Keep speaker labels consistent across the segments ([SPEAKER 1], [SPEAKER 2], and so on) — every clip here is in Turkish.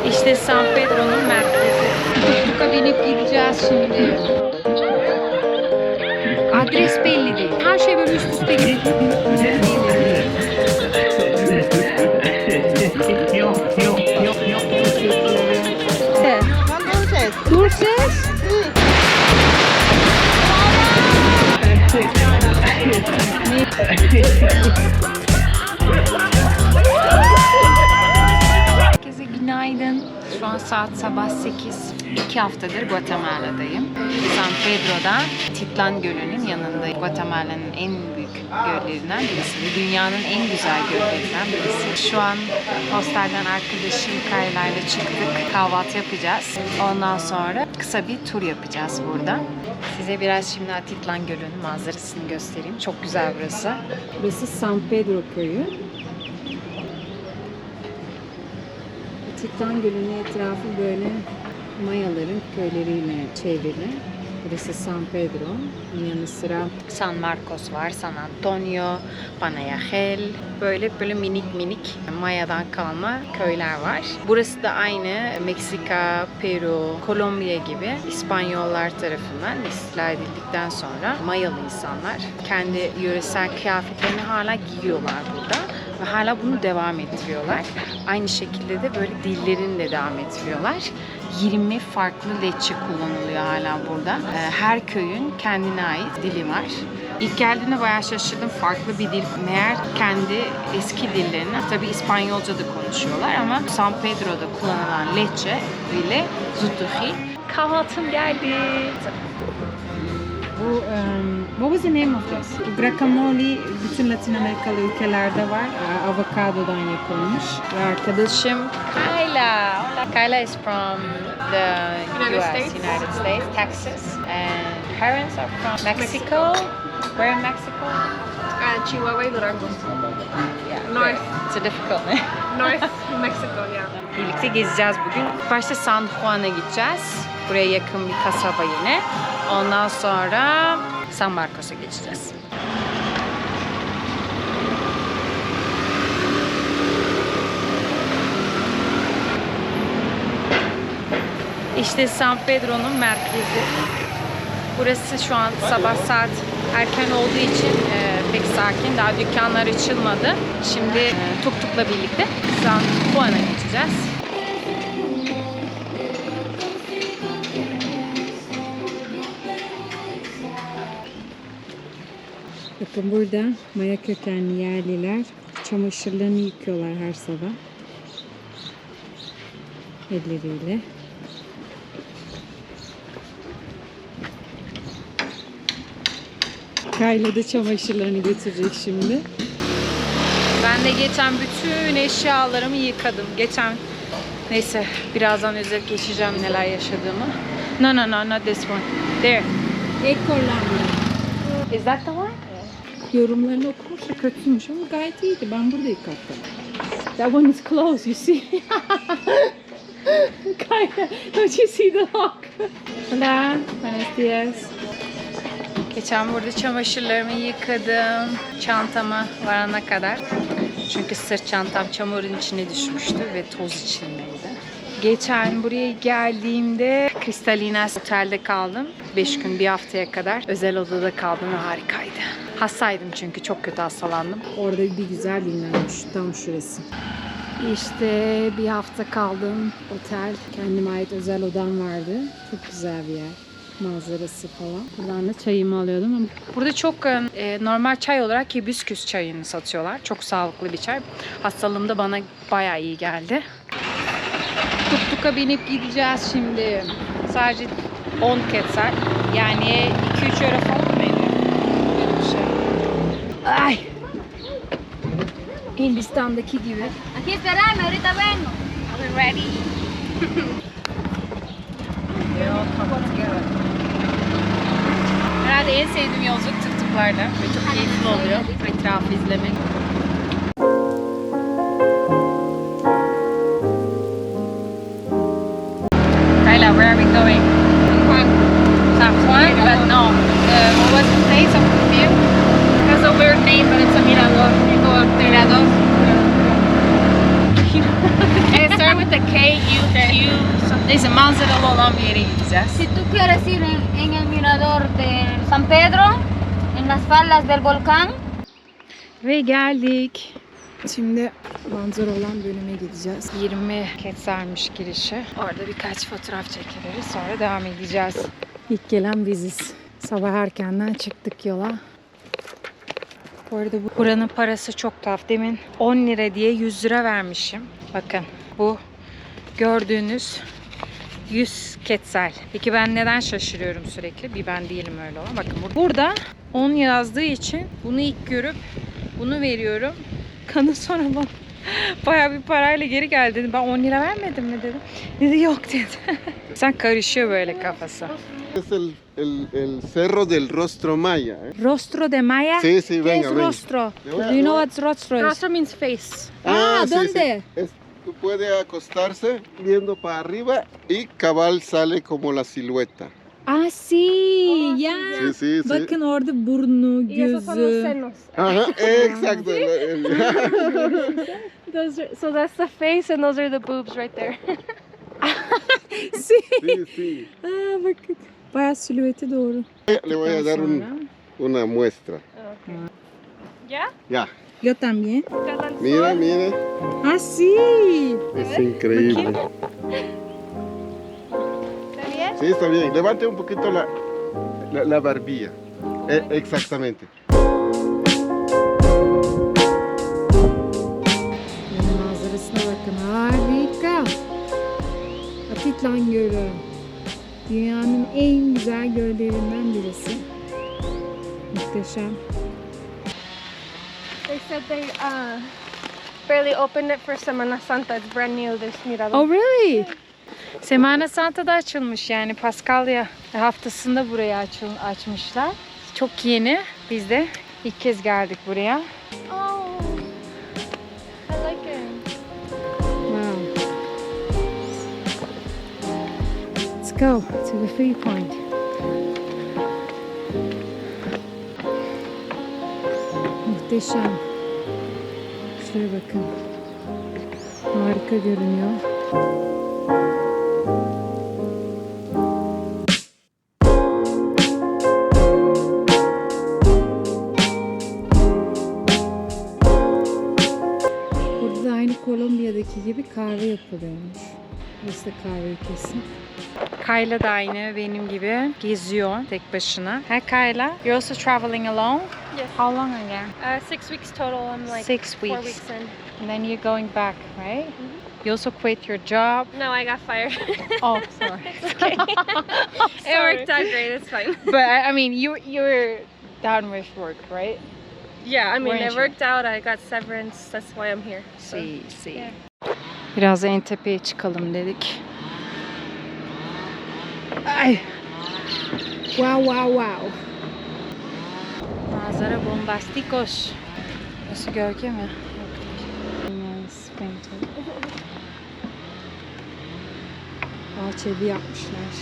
[SPEAKER 1] İşte San Pedro'nun merkezi. Tuk-tuk'a binip gideceğiz şimdi. Adres belli değil. Her şey böyle üst üste gidiyor. Dulces. Herkese günaydın. Şu an saat sabah 8. 2 haftadır Guatemala'dayım. San Pedro'da Titlan Gölü'nün yanındayım. Guatemala'nın en büyük göllerinden birisi ve dünyanın en güzel göllerinden birisi. Şu an hostelden arkadaşım Kayla ile çıktık. Kahvaltı yapacağız. Ondan sonra kısa bir tur yapacağız burada. Size biraz şimdi Titlan Gölü'nün manzarasını göstereyim. Çok güzel burası. Burası San Pedro köyü. Titlan Gölü'nün etrafı böyle Mayaların köyleriyle çevrili. Burası San Pedro. Bunun yanı sıra San Marcos var, San Antonio, Panayachel. Böyle minik minik Maya'dan kalma köyler var. Burası da aynı Meksika, Peru, Kolombiya gibi İspanyollar tarafından istila edildikten sonra Mayalı insanlar kendi yöresel kıyafetlerini hala giyiyorlar burada. Ve hala bunu devam ettiriyorlar. Aynı şekilde de böyle dillerini de devam ettiriyorlar. 20 farklı lehçe kullanılıyor hala burada. Her köyün kendine ait dili var. İlk geldiğinde bayağı şaşırdım. Farklı bir dil. Meğer kendi eski dillerini, tabii İspanyolca da konuşuyorlar ama San Pedro'da kullanılan lehçe ile Zutuhi. Kahvaltım geldi. Bu, what was the name of this? Guacamole bütün Latin Amerikalı ülkelerde var. Avokadodan yapılmış. Ve arkadaşım Kayla. Kayla is from the United States, Texas. And parents are from Mexico. Where in Mexico?
[SPEAKER 2] Chihuahua y Durango.
[SPEAKER 1] Yeah,
[SPEAKER 2] North.
[SPEAKER 1] it's a difficult name.
[SPEAKER 2] North Mexico, yeah.
[SPEAKER 1] Birlikte gezeceğiz bugün. Başta San Juan'a gideceğiz. Buraya yakın bir kasaba yine. Ondan sonra San Marcos'a geçeceğiz. İşte San Pedro'nun merkezi. Burası şu an sabah saat erken olduğu için pek sakin. Daha dükkanlar açılmadı. Şimdi tuk-tukla birlikte San Juan'a geçeceğiz. Bakın burada Maya kökenli yerliler çamaşırlarını yıkıyorlar her sabah. Elleriyle. Kayla da çamaşırlarını götürecek şimdi. Ben de geçen bütün eşyalarımı yıkadım. Neyse birazdan özet geçeceğim neler yaşadığımı. No, not this one. There. Is that the one? Yorumlarını okumuşsa kötüymüş ama gayet iyiydi. Ben burada yıkattım. That one is closed, you see? Kayla, don't you see the lock? Hola, buenos días. Geçen burada çamaşırlarımı yıkadım. Çantama varana kadar. Çünkü sırt çantam çamurun içine düşmüştü ve toz içindeydi. Geçen buraya geldiğimde Cristalinas Otel'de kaldım. 5 gün, bir haftaya kadar özel odada kaldım ve harikaydı. Hastaydım çünkü çok kötü hastalandım. Orada bir güzel dinlenmiş. Tam şurası. İşte bir hafta kaldım. Otel. Kendime ait özel odam vardı. Çok güzel bir yer. Manzarası falan. Buradan da çayımı alıyordum ama burada çok normal çay olarak hibiskus çayını satıyorlar. Çok sağlıklı bir çay. Hastalığımda bana bayağı iyi geldi. Tuk-tuk'a binip gideceğiz şimdi. Sadece 10 quetzal. Yani 2-3 euro falan mı ediyor? Böyle bir şey. Ay! Hindistan'daki gibi.
[SPEAKER 2] Aquí esperame, ahorita vengo. I'm ready.
[SPEAKER 1] Herhalde en sevdiğim yolculuk tuk-tuklarla ve çok keyifli oluyor etrafı izlemek. Kayla, where are we going? San Juan, but no. What was the place of the view?
[SPEAKER 2] It has a weird name, but it's a mirador. You go up there.
[SPEAKER 1] Mirador.
[SPEAKER 2] And it starts start with the K-U-Q.
[SPEAKER 1] Neyse manzaralı olan bir yere gideceğiz.
[SPEAKER 3] Si tú quieres ir en el mirador de San Pedro, en las faldas del volcán.
[SPEAKER 1] Ve geldik. Şimdi manzara olan bölüme gideceğiz. 20 Quetzal'miş girişi. Orada birkaç fotoğraf çekiliriz. Sonra devam edeceğiz. İlk gelen biziz. Sabah erkenden çıktık yola. Bu arada buranın parası çok tuhaf. Demin 10 lira diye 100 lira vermişim. Bakın bu gördüğünüz 100 Quetzal. Peki ben neden şaşırıyorum sürekli? Bir ben değilim öyle olan. Bakın burada 10 yazdığı için bunu ilk görüp bunu veriyorum. Kadın sonra bana bayağı bir parayla geri geldi dedi. Ben 10 lira vermedim mi dedim. Dedi yok dedi. Sen karışıyor böyle kafası.
[SPEAKER 4] Es el cerro del Rostro Maya.
[SPEAKER 1] Rostro de Maya?
[SPEAKER 4] Sí, sí,
[SPEAKER 1] ¿Qué
[SPEAKER 4] venga,
[SPEAKER 1] es
[SPEAKER 4] venga.
[SPEAKER 1] rostro?
[SPEAKER 4] Le voy a-
[SPEAKER 1] Do you know
[SPEAKER 4] le voy a-
[SPEAKER 1] what's rostro is?
[SPEAKER 2] Rostro means face.
[SPEAKER 1] Ah,
[SPEAKER 4] sí,
[SPEAKER 1] ¿dónde?
[SPEAKER 4] sí. Tú puedes acostarse viendo para arriba y cabal sale como la silueta.
[SPEAKER 1] Ah, sí, ya.
[SPEAKER 4] Sí, sí, sí.
[SPEAKER 1] Bakın orada burnu,
[SPEAKER 2] Y esos son los
[SPEAKER 1] gözü.
[SPEAKER 2] senos.
[SPEAKER 4] Ajá, exacto.
[SPEAKER 2] So that's the face and those are the boobs right there.
[SPEAKER 1] Sí.
[SPEAKER 4] Sí, sí.
[SPEAKER 1] Aa, bakın. Bayağı silüeti doğru.
[SPEAKER 4] Le voy a dar
[SPEAKER 1] Sonra.
[SPEAKER 4] una muestra.
[SPEAKER 2] ¿Ya?
[SPEAKER 4] Ya,
[SPEAKER 1] Yo también.
[SPEAKER 4] mira, mira.
[SPEAKER 1] Ah, sí.
[SPEAKER 4] Es increíble.
[SPEAKER 2] ¿Está bien?
[SPEAKER 4] Sí, está bien. Levante un poquito la barbilla. Exactamente.
[SPEAKER 1] Manzarasına bakın. Harika. Atitlan Gölü. Dünyanın en güzel göllerinden birisi. Muhteşem.
[SPEAKER 2] They said they barely opened it for Semana Santa. It's brand new, this mirador.
[SPEAKER 1] Oh really? Semana Santa'da açılmış yani Paskalya haftasında burayı açmışlar. Çok yeni. Biz de ilk kez geldik buraya.
[SPEAKER 2] Oh, I like it.
[SPEAKER 1] Wow. Let's go to the free point. Muhteşem. Şuraya bakın. Harika görünüyor. Burada da aynı Kolombiya'daki gibi kahve yapılıyormuş. Burası da kahve ülkesi. Kayla da aynı benim gibi geziyor tek başına. Hi Kayla, you're also traveling alone?
[SPEAKER 2] Yes.
[SPEAKER 1] How long again?
[SPEAKER 2] 6 weeks total. I'm like
[SPEAKER 1] 6
[SPEAKER 2] 4
[SPEAKER 1] weeks.
[SPEAKER 2] weeks in.
[SPEAKER 1] And then you're going back, right? You also quit your job.
[SPEAKER 2] No, I got fired.
[SPEAKER 1] Oh, sorry.
[SPEAKER 2] It worked out great. It's fine.
[SPEAKER 1] But I mean, you're done with work, right?
[SPEAKER 2] Yeah, I mean,
[SPEAKER 1] Weren't
[SPEAKER 2] it
[SPEAKER 1] you?
[SPEAKER 2] worked out. I got severance. That's why I'm here. So.
[SPEAKER 1] See.
[SPEAKER 2] Yeah.
[SPEAKER 1] Biraz en tepeye çıkalım dedik. Ay. Wow. Manzara bombastikos. Nasıl gölge mi? Yok. Sprinter. Bahçe evi yapmışlar.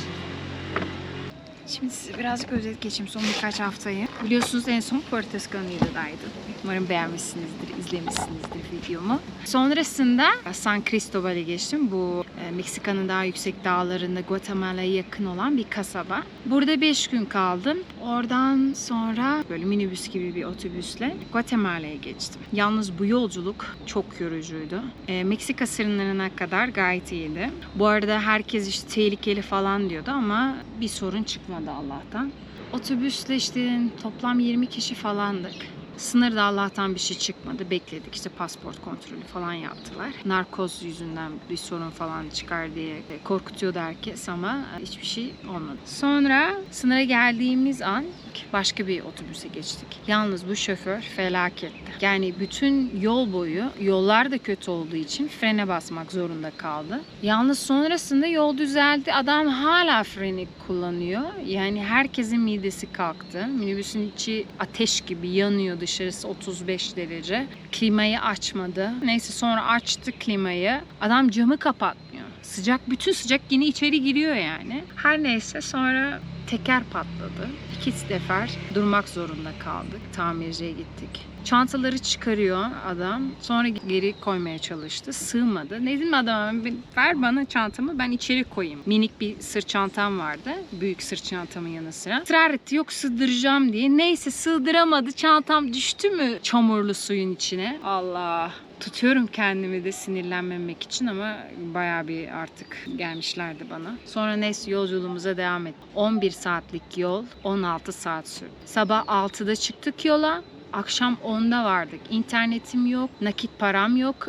[SPEAKER 1] Şimdi size birazcık özet geçeyim son birkaç haftayı. Biliyorsunuz en son Puerto Escondido'daydım. Umarım beğenmişsinizdir, izlemişsinizdir videomu. Sonrasında San Cristobal'e geçtim. Bu Meksika'nın daha yüksek dağlarında Guatemala'ya yakın olan bir kasaba. Burada 5 gün kaldım. Oradan sonra böyle minibüs gibi bir otobüsle Guatemala'ya geçtim. Yalnız bu yolculuk çok yorucuydu. Meksika sınırlarına kadar gayet iyiydi. Bu arada herkes işte tehlikeli falan diyordu ama bir sorun çıkmadı Allah'tan. Otobüsle işte toplam 20 kişi falandık. Sınırda Allah'tan bir şey çıkmadı. Bekledik işte pasport kontrolü falan yaptılar. Narkoz yüzünden bir sorun falan çıkar diye korkutuyordu herkes ama hiçbir şey olmadı. Sonra sınıra geldiğimiz an başka bir otobüse geçtik. Yalnız bu şoför felaketti. Yani bütün yol boyu yollar da kötü olduğu için frene basmak zorunda kaldı. Yalnız sonrasında yol düzeldi. Adam hala freni kullanıyor. Yani herkesin midesi kalktı. Minibüsün içi ateş gibi yanıyor, dışarısı 35 derece. Klimayı açmadı. Neyse sonra açtı klimayı. Adam camı kapatmıyor. Sıcak, bütün sıcak yine içeri giriyor yani. Her neyse sonra teker patladı. 2 sefer durmak zorunda kaldık. Tamirciye gittik. Çantaları çıkarıyor adam. Sonra geri koymaya çalıştı. Sığmadı. Ne dedim adama, ver bana çantamı ben içeri koyayım. Minik bir sırt çantam vardı. Büyük sırt çantamın yanı sıra. Israr etti yok sığdıracağım diye. Neyse sığdıramadı. Çantam düştü mü çamurlu suyun içine. Allah. Tutuyorum kendimi de sinirlenmemek için ama bayağı bir artık gelmişlerdi bana. Sonra neyse yolculuğumuza devam ettik. 11 saatlik yol 16 saat sürdü. Sabah 6'da çıktık yola. Akşam 10'da vardık. İnternetim yok, nakit param yok.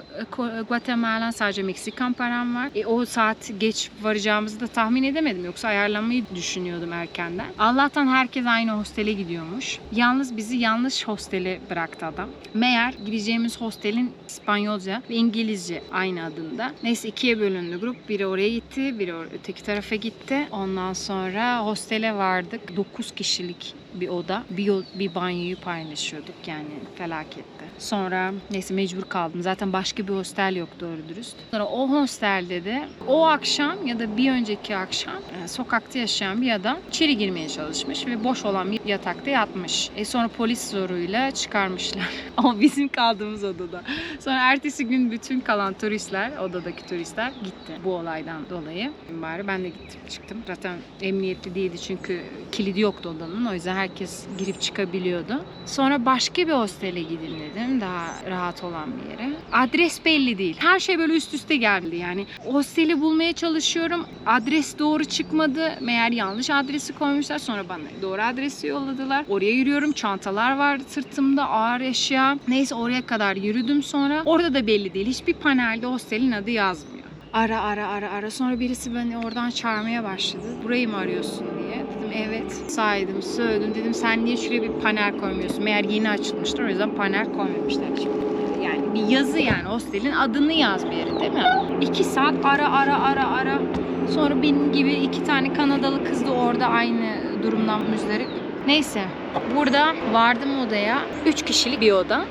[SPEAKER 1] Guatemala sadece Meksikan param var. O saat geç varacağımızı da tahmin edemedim. Yoksa ayarlamayı düşünüyordum erkenden. Allah'tan herkes aynı hostele gidiyormuş. Yalnız bizi yanlış hostele bıraktı adam. Meğer gideceğimiz hostelin İspanyolca ve İngilizce aynı adında. Neyse 2'ye bölündü grup. Biri oraya gitti, biri öteki tarafa gitti. Ondan sonra hostele vardık. 9 kişilik bir oda, bir banyoyu paylaşıyorduk yani felakette. Sonra neyse mecbur kaldım. Zaten başka bir hostel yok doğru dürüst. Sonra o hostelde de o akşam ya da bir önceki akşam sokakta yaşayan bir adam içeri girmeye çalışmış ve boş olan bir yatakta yatmış. Sonra polis zoruyla çıkarmışlar. Ama bizim kaldığımız odada. Sonra ertesi gün bütün kalan turistler, odadaki turistler gitti bu olaydan dolayı. Bari ben de gittim, çıktım. Zaten emniyetli değildi çünkü kilidi yoktu odanın. O yüzden herkes girip çıkabiliyordu. Sonra başka bir hostele gidin dedim. Daha rahat olan bir yere. Adres belli değil. Her şey böyle üst üste geldi. Yani hosteli bulmaya çalışıyorum. Adres doğru çıkmadı. Meğer yanlış adresi koymuşlar. Sonra bana doğru adresi yolladılar. Oraya yürüyorum. Çantalar var sırtımda. Ağır eşya. Neyse oraya kadar yürüdüm sonra. Orada da belli değil. Hiçbir panelde hostelin adı yazmıyor. Ara. Sonra birisi beni oradan çağırmaya başladı. Burayı mı arıyorsun diye. Dedim evet. Saydım, söyledim. Dedim sen niye şuraya bir panel koymuyorsun? Meğer yeni açılmıştır. O yüzden panel koymamışlar. Yani bir yazı yani. Hostelin adını yaz bir yere değil mi? 2 saat ara. Sonra benim gibi 2 tane Kanadalı kız da orada aynı durumdan müzdarip. Neyse. Burada vardım odaya. 3 kişilik bir oda.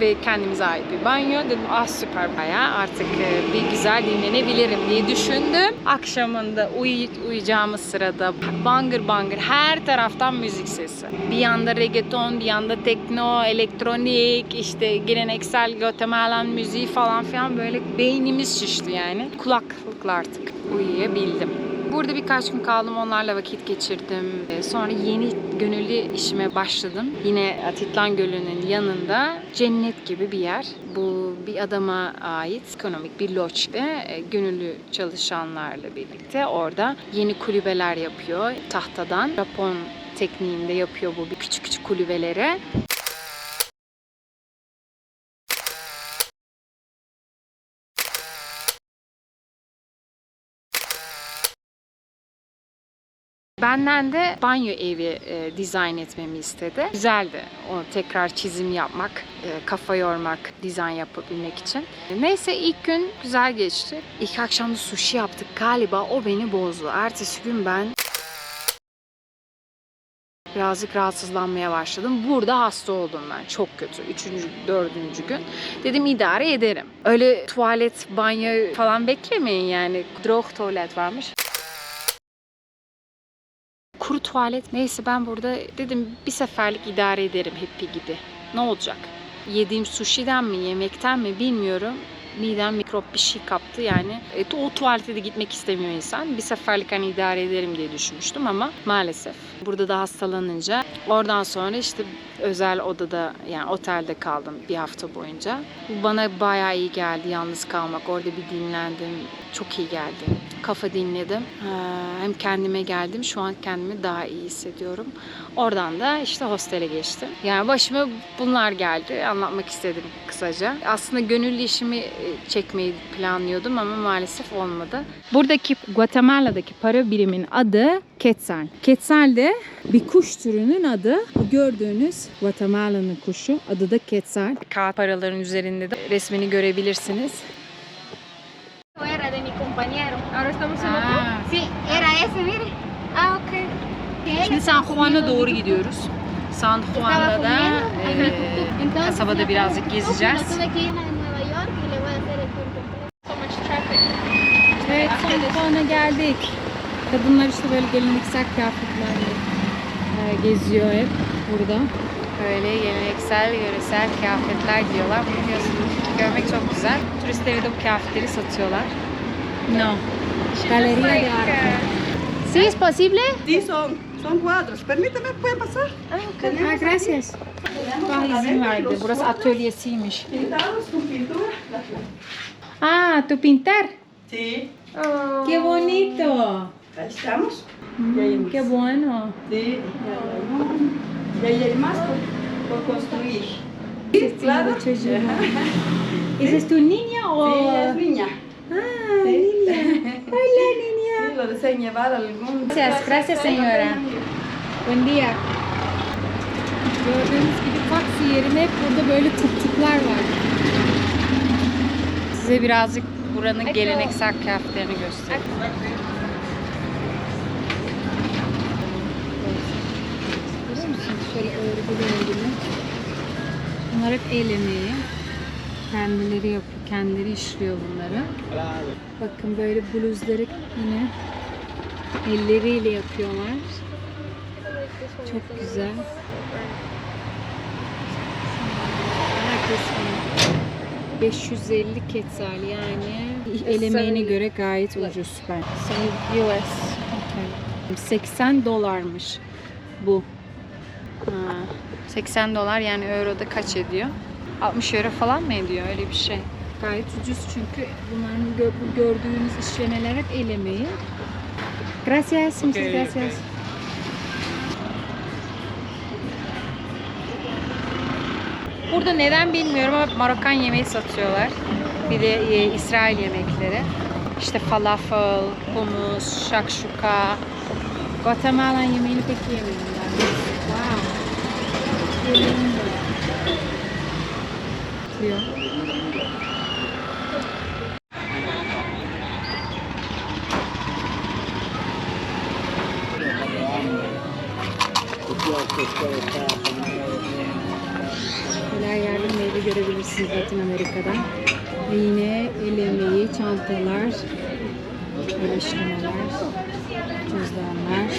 [SPEAKER 1] Ve kendimize ait bir banyo. Dedim süper bayağı artık bir güzel dinlenebilirim diye düşündüm. Akşamında uyuyacağımız sırada bangır bangır her taraftan müzik sesi. Bir yanda reggaeton, bir yanda tekno, elektronik, işte geleneksel Guatemalan müziği falan filan böyle beynimiz şişti yani. Kulaklıkla artık uyuyabildim. Burada birkaç gün kaldım, onlarla vakit geçirdim. Sonra yeni gönüllü işime başladım. Yine Atitlan Gölü'nün yanında cennet gibi bir yer. Bu bir adama ait ekonomik bir lodge. Gönüllü çalışanlarla birlikte orada yeni kulübeler yapıyor. Tahtadan, Japon tekniğinde yapıyor bu küçük küçük kulübeleri. Benden de banyo evi dizayn etmemi istedi. Güzeldi o tekrar çizim yapmak, kafa yormak, dizayn yapabilmek için. Neyse ilk gün güzel geçti. İlk akşam da sushi yaptık galiba o beni bozdu. Ertesi gün ben birazcık rahatsızlanmaya başladım. Burada hasta oldum ben. Çok kötü. 3. 4. gün. Dedim idare ederim. Öyle tuvalet, banyo falan beklemeyin yani. Droog tuvalet varmış. Kuru tuvalet. Neyse ben burada dedim bir seferlik idare ederim hippie gibi. Ne olacak? Yediğim sushi'den mi, yemekten mi bilmiyorum. Midem mikrop bir şey kaptı yani. O tuvalete de gitmek istemiyor insan. Bir seferlik hani idare ederim diye düşünmüştüm ama maalesef. Burada da hastalanınca oradan sonra işte özel odada yani otelde kaldım bir hafta boyunca. Bu bana bayağı iyi geldi yalnız kalmak. Orada bir dinlendim. Çok iyi geldi. Kafa dinledim. Hem kendime geldim. Şu an kendimi daha iyi hissediyorum. Oradan da işte hostele geçtim. Yani başıma bunlar geldi. Anlatmak istedim kısaca. Aslında gönüllü işimi çekmeyi planlıyordum ama maalesef olmadı. Buradaki Guatemala'daki para birimin adı Quetzal. Quetzal de bir kuş türünün adı. Bu gördüğünüz Guatemala'nın kuşu. Adı da Quetzal. Kağıt paraların üzerinde de resmini görebilirsiniz.
[SPEAKER 3] Era de mi compañero.
[SPEAKER 2] Ahora estamos en otro.
[SPEAKER 3] Sí, era ese, mire.
[SPEAKER 2] Okay.
[SPEAKER 1] Şimdi San Juan'a doğru gidiyoruz. San Juan'da da kasabada birazcık gezeceğiz.
[SPEAKER 2] So much traffic.
[SPEAKER 1] Evet. Sonra geldik. Kadınlar işte böyle geleneksel kıyafetlerle geziyor hep burada. Böyle geleneksel, yöresel kıyafetler giyiyorlar. Bunu görmek çok güzel. Turistleri de bu kıyafetleri satıyorlar. No. Galería de arte. ¿Sí es posible?
[SPEAKER 5] Sí, son cuadros. Permítame, ¿puede pasar?
[SPEAKER 1] Ah, gracias. Ah, izin verdi. Burası atölyesiymiş.
[SPEAKER 5] Pintados con pintura.
[SPEAKER 1] Ah, tu pintar.
[SPEAKER 5] Sí,
[SPEAKER 2] Oh.
[SPEAKER 1] Qué bonito.
[SPEAKER 5] ahí estamos.
[SPEAKER 1] Qué bueno.
[SPEAKER 5] Sí, y ahí hay más por construir.
[SPEAKER 1] Claro. ¿Esa es tu niña o?
[SPEAKER 5] Sí, ella es niña.
[SPEAKER 1] Ah, niña. Hola, niña.
[SPEAKER 5] Sí, lo desea llevar a algún...
[SPEAKER 1] Gracias señora. Buen día. Gördüğünüz gibi taksi yerine hep burada böyle tuk-tuklar var. Size birazcık buranın geleneksel kıyafetlerini göstereyim. Görüyor musunuz? Şöyle örgülü. Bunlar hep el emeği. Kendileri yapıyor, kendileri işliyor bunları. Bakın böyle bluzları yine elleriyle yapıyorlar. Çok güzel. Herkes 550 quetzal yani el emeğine göre gayet ucuz bence.
[SPEAKER 2] US.
[SPEAKER 1] Okay. 80 dolarmış bu. Ha, 80 dolar yani euroda kaç ediyor? 60 euro falan mı ediyor öyle bir şey? Gayet ucuz çünkü bunların gördüğünüz işlemeler hep el emeği. Gracias, muchas gracias. Burada neden bilmiyorum ama Marokan yemeği satıyorlar. Bir de İsrail yemekleri. İşte falafel, humus, şakşuka. Guatemalan yemeğini pek yemedim ben. Wow. Yemeğim de. Diyor. Her yerde meyve görebilirsiniz Latin Amerika'da. Ve yine el emeği, çantalar, böyle işlemeler, cüzdanlar.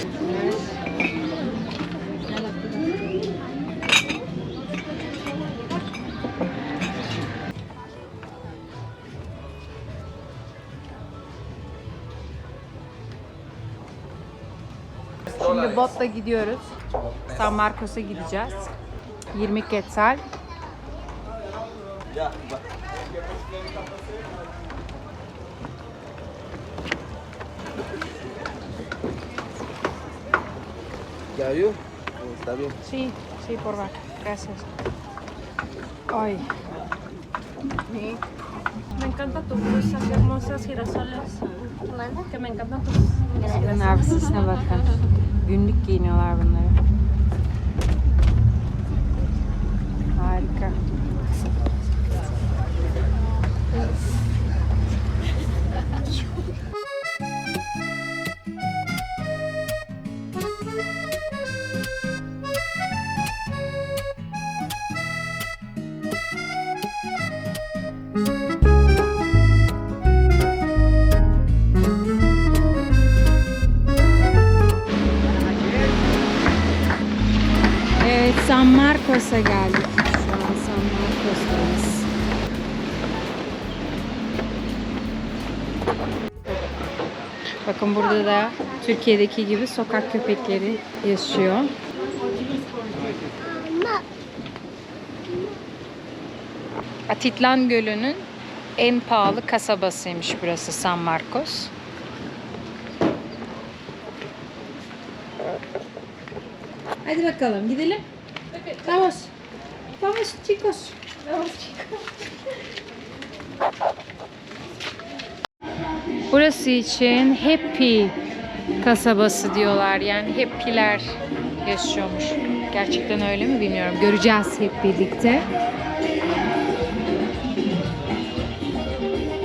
[SPEAKER 1] Şimdi botla gidiyoruz. San Marcos'a gideceğiz. 20 quetzal.
[SPEAKER 4] ¿Ya vio? Está bien.
[SPEAKER 1] Sí, sí, por favor. Gracias. Ay.
[SPEAKER 2] Me encantan tus blusas hermosas girasoles. Que me encantan tus
[SPEAKER 1] Eskiden abisine bakın. Günlük giyiniyorlar bunları. Harika. Evet, San Marcos'a geldik. Şu an San Marcos'tayız. Bakın burada da Türkiye'deki gibi sokak köpekleri yaşıyor. Atitlan Gölü'nün en pahalı kasabasıymış burası San Marcos. Hadi bakalım gidelim. Vamos. Vamos chicos. Burası için Happy kasabası diyorlar. Yani Happy'ler yaşıyormuş. Gerçekten öyle mi bilmiyorum. Göreceğiz hep birlikte.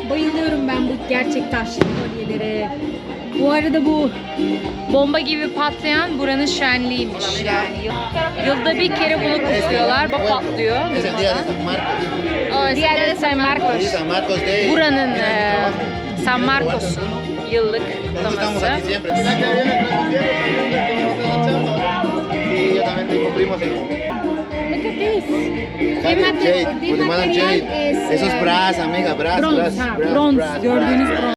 [SPEAKER 1] Bayılıyorum ben bu gerçek taşlı kolyelere. Bu arada bu bomba gibi patlayan buranın şenliğiymiş. Yani yılda bir kere bunu kutluyorlar. Bu patlıyor.
[SPEAKER 6] Es el día de San Marcos.
[SPEAKER 1] Diğer de San Marcos.
[SPEAKER 6] San Marcos Day.
[SPEAKER 1] Buranın San Marcos'un yıllık
[SPEAKER 6] Estamos
[SPEAKER 1] kutlaması.
[SPEAKER 6] aquí siempre. Mira que viene transmitiendo también de cómo está la chamba. Sí, yo también tengo primos ahí.
[SPEAKER 2] Look at this.
[SPEAKER 6] Jade, with the Madam Jade. Eso es brass, amiga, brass, brass, brass,
[SPEAKER 1] Bronz,
[SPEAKER 6] brass,
[SPEAKER 1] gördüğünüz
[SPEAKER 6] brass.
[SPEAKER 1] bronz.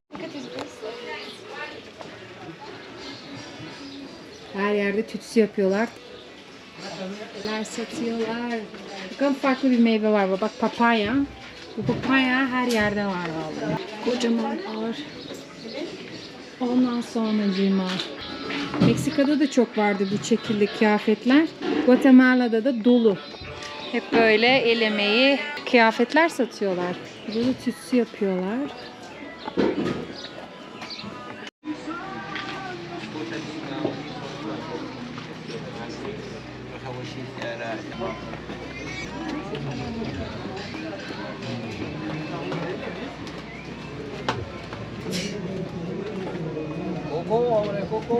[SPEAKER 1] Her yerde tütsü yapıyorlar. Satıyorlar. Bakın farklı bir meyve var. Bak papaya. Bu papaya her yerde var vallahi. Kocaman ağır. Ondan sonra cima. Meksika'da da çok vardı bu şekilde kıyafetler. Guatemala'da da dolu. Hep böyle el emeği kıyafetler satıyorlar. Burada da tütsü yapıyorlar.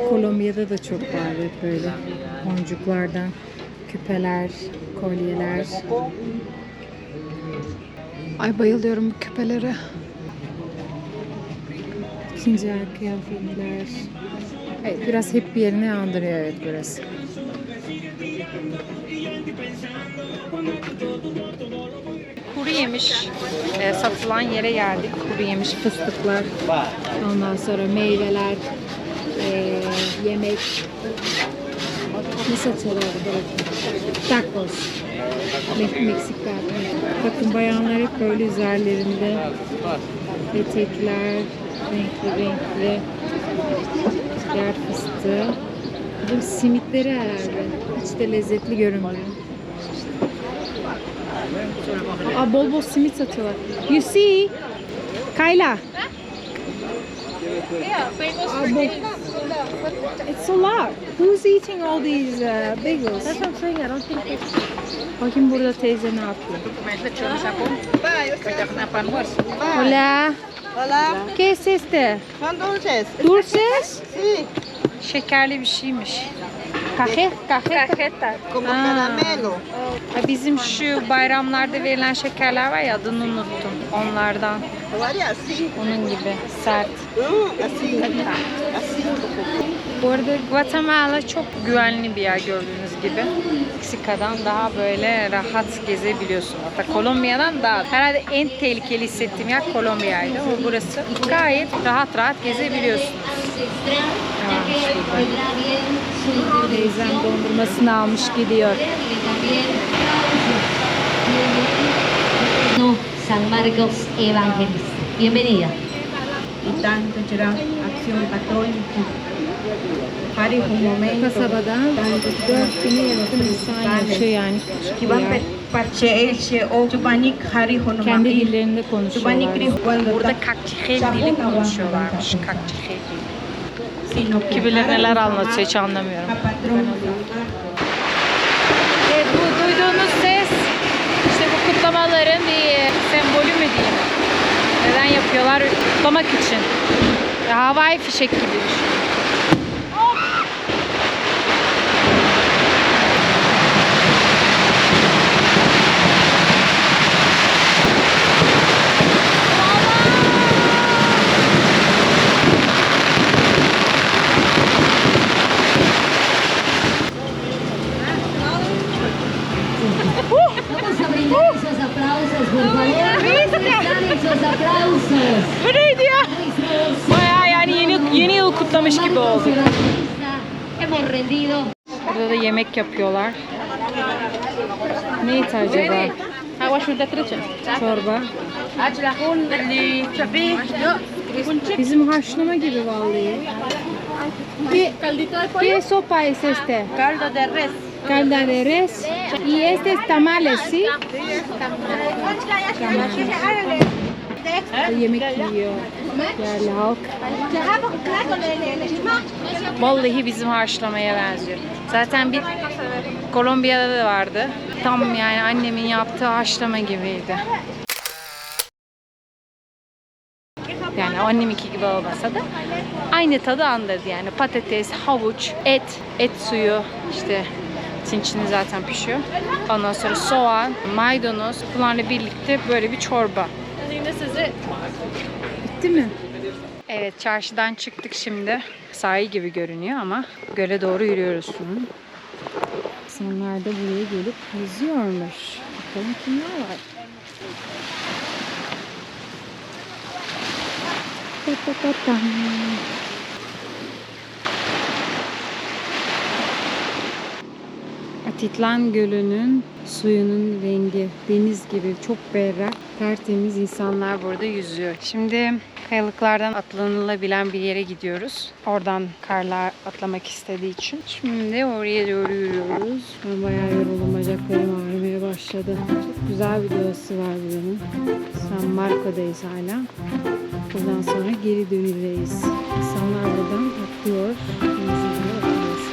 [SPEAKER 1] Kolombiya'da da çok var böyle boncuklardan küpeler, kolyeler. Ay bayılıyorum bu küpelere. İkinci el kıyafetler. Evet, biraz hep bir yerini andırıyor evet burası. Kuru yemiş satılan yere geldik. Kuru yemiş fıstıklar. Ondan sonra meyveler, yemek. Ne satıyorlar burada? Tacos. Meksika. Bakın bayanlar hep böyle üzerlerinde etekler, renkli renkli yer fıstığı. Bu simitleri herhalde. Hiç de lezzetli görünmüyor. Aa, bol bol simit satıyorlar. You see? Kayla. It's a lot. Who's eating all these bagels?
[SPEAKER 2] That's what I'm saying. I don't think they...
[SPEAKER 1] Bakayım burada teyze ne yapıyor. Hola.
[SPEAKER 7] Hola,
[SPEAKER 1] ¿Qué es este?
[SPEAKER 7] son dulces.
[SPEAKER 1] Dulces?
[SPEAKER 7] Sí,
[SPEAKER 1] Şekerli bir şeymiş. Cajeta.
[SPEAKER 7] como
[SPEAKER 1] Ah.
[SPEAKER 7] caramelo.
[SPEAKER 1] Ha, bizim şu bayramlarda verilen şekerler var ya adını unuttum. Onlardan.
[SPEAKER 7] Vaya así.
[SPEAKER 1] Onun gibi sert.
[SPEAKER 7] Así. Así.
[SPEAKER 1] Bu arada Guatemala çok güvenli bir yer gördüğünüz gibi. Meksika'dan daha böyle rahat gezebiliyorsun. Hatta Kolombiya'dan daha. Herhalde en tehlikeli hissettiğim yer Kolombiya'ydı ama burası gayet rahat gezebiliyorsun. Teyzem dondurmasını almış gidiyor.
[SPEAKER 8] No, San Marcos Evangelista. Bienvenida.
[SPEAKER 5] Y tanto será acción católica. Para un momento.
[SPEAKER 1] Kasabada 4000'e yakın insan yaşıyor yani.
[SPEAKER 5] Que van parchearse o tubanik hari
[SPEAKER 1] Kendi
[SPEAKER 5] honomaki.
[SPEAKER 1] dillerinde konuşuyorlar.
[SPEAKER 5] Cuando
[SPEAKER 1] Burada kakçihel dili konuşuyorlarmış. Kakçihel dili.
[SPEAKER 5] sino que
[SPEAKER 1] Kibiler neler anlatıyor hiç anlamıyorum.
[SPEAKER 5] a patrón.
[SPEAKER 1] Evet, bu duyduğunuz ses işte bu kutlamaların bir sembolü mü diyeyim. Neden yapıyorlar? Kutlamak için. Havai fişek gibi düşünün.
[SPEAKER 8] Vamos a brindar esos aplausos, por favor. Están esos aplausos.
[SPEAKER 1] Bu neydi ya? Bayağı yani yeni yıl kutlamış gibi oldu.
[SPEAKER 8] Hemos rendido.
[SPEAKER 1] Burada da yemek yapıyorlar. Neydi acaba? Çorba. Bizim haşlama gibi vallahi. ¿Qué sopa es este?
[SPEAKER 7] Caldo de res.
[SPEAKER 1] Caldo de res. Y este es tamales, ¿sí? Yemek yiyor. Yerli halk. Vallahi bizim haşlamaya benziyor. Zaten bir Kolombiya'da da vardı. Tam yani annemin yaptığı haşlama gibiydi. Yani anneminki gibi olmasa da aynı tadı andırdı yani. Patates, havuç, et suyu işte içini zaten pişiyor. Ondan sonra soğan, maydanoz bunlarla birlikte böyle bir çorba. Bitti mi? Evet, çarşıdan çıktık şimdi. Sahil gibi görünüyor ama göle doğru yürüyoruz şimdi. İnsanlar da buraya gelip yüzüyormuş. Bakalım kimler var. Atitlan Gölü'nün suyunun rengi deniz gibi çok berrak, tertemiz, insanlar burada yüzüyor. Şimdi kayalıklardan atlanılabilen bir yere gidiyoruz. Oradan karlar atlamak istediği için. Şimdi oraya doğru yürüyoruz. Ben bayağı yoruldum, bacaklarım ağrımaya başladı. Çok güzel bir doğası var buranın. San Marco'dayız hala. Buradan sonra geri döneceğiz. İnsanlar buradan atlıyor. Denizin atlaması.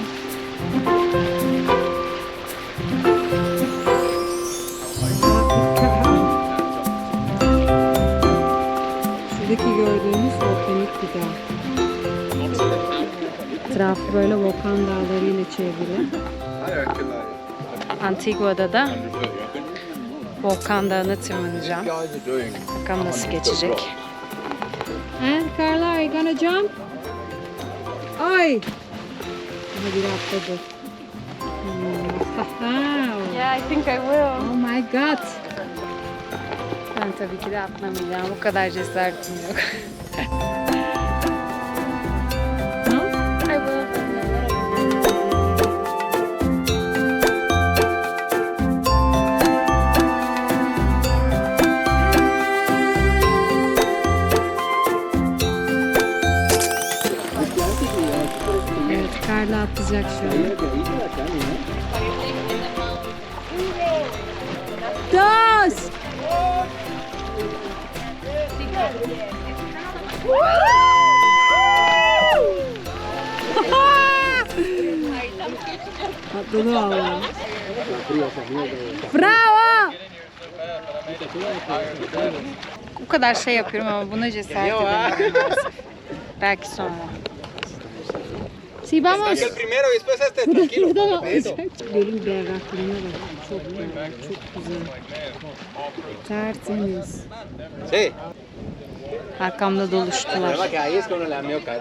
[SPEAKER 1] Şuradaki gördüğünüz volkanik bir dağ. Etrafı böyle volkan dağlarıyla çevrili. Antigua'da da Volkan Dağı'na tırmanacağım. Bakalım nasıl geçecek. And Carla, are you gonna jump? Ay! Hadi bir atladı.
[SPEAKER 2] Yeah, I think I will.
[SPEAKER 1] Oh my god. Ben tabii ki de atlamayacağım. O kadar cesaretim yok.
[SPEAKER 2] I will.
[SPEAKER 1] Evet, Carla atlayacak şu an. Dos! Atladı valla. Bravo! Bu kadar şey yapıyorum ama buna cesaret edemiyorum maalesef. Belki sonra. Sí, vamos.
[SPEAKER 6] El primero y después este, tranquilo.
[SPEAKER 1] Gölün berraklığına bak. Çok berrak, çok güzel. Tertemiz.
[SPEAKER 6] Sí.
[SPEAKER 1] Arkamda doluştular.
[SPEAKER 6] La que ahí es cuando la mío cae.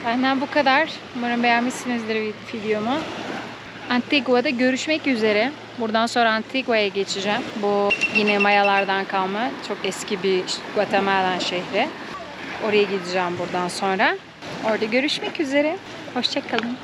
[SPEAKER 1] Benden bu kadar. Umarım beğenmişsinizdir videomu. Antigua'da görüşmek üzere. Buradan sonra Antigua'ya geçeceğim. Bu yine Mayalardan kalma çok eski bir Guatemala şehri. Oraya gideceğim buradan sonra. Orada görüşmek üzere. Hoşça kalın.